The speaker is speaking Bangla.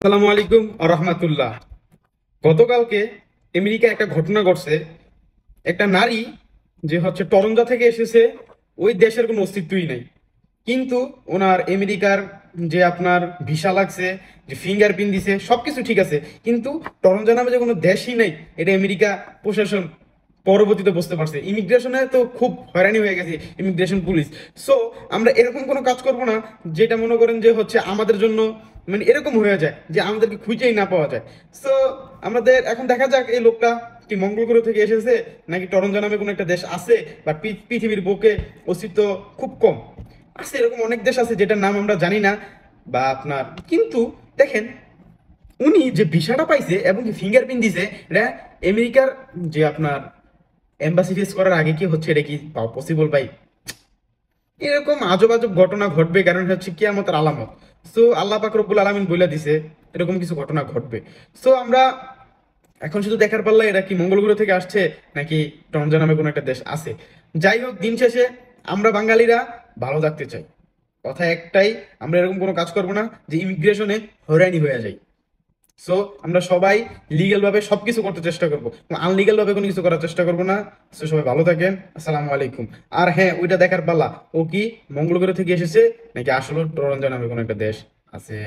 আসসালামু আলাইকুম রহমতুল্লাহ। গতকালকে আমেরিকা একটা ঘটনা ঘটছে। একটা নারী যে হচ্ছে টরন্টো থেকে এসেছে, ওই দেশের কোনো অস্তিত্বই নাই, কিন্তু ওনার আমেরিকার যে আপনার ভিসা লাগছে, যে ফিঙ্গারপ্রিন্ট দিছে, সবকিছু ঠিক আছে, কিন্তু টরন্টো নামে যে কোনো দেশই নাই, এটা আমেরিকা প্রশাসন পরবর্তীতে বুঝতে পারছে। ইমিগ্রেশনে তো খুব হয়রানি হয়ে গেছে, ইমিগ্রেশন পুলিশ। সো আমরা এরকম কোনো কাজ করব না যেটা মনে করেন যে হচ্ছে আমাদের জন্য মানে এরকম হয়ে যায় যে আমাদেরকে খুঁজেই না পাওয়া যায়। সো আমাদের এখন দেখা যাক এই লোকটা কি মঙ্গল গ্রহ থেকে এসেছে, নাকি টরন্টো নামে কোনো একটা দেশ আছে, বা পৃথিবীর বুকে অস্তিত্ব খুব কম আছে, এরকম অনেক দেশ আছে যেটার নাম আমরা জানি না বা আপনার। কিন্তু দেখেন, উনি যে ভিসাটা পাইছে এবং ফিঙ্গারপ্রিন্ট দিছে, এটা আমেরিকার যে আপনার এম্বাসি ফেস করার আগে কি হচ্ছে, এটা কি পসিবল ভাই? এরকম আজব আজব ঘটনা ঘটবে, কারণ হচ্ছে কিয়ামতের আলামত। সো আল্লাহ পাক রব্বুল আলামিন বলে দিছে এরকম কিছু ঘটনা ঘটবে। সো আমরা এখন শুধু দেখার পাল্লা এরা কি মঙ্গল গ্রহ থেকে আসছে, নাকি টরন্টো নামে কোনো একটা দেশ আছে। যাই হোক, দিন শেষে আমরা বাঙালিরা ভালো থাকতে চাই। কথা একটাই, আমরা এরকম কোনো কাজ করবো না যে ইমিগ্রেশনে হয়রানি হয়ে যায়। সো আমরা সবাই লিগ্যাল ভাবে সবকিছু করতে চেষ্টা করবো, আনলিগ্যাল ভাবে কোনো কিছু করার চেষ্টা করবো না। সো সবাই ভালো থাকেন, আসসালামু আলাইকুম। আর হ্যাঁ, ওইটা দেখার পালা ও কি মঙ্গল গ্রহ থেকে এসেছে, নাকি আসলে টরন্টো নামে কোনো একটা দেশ আছে।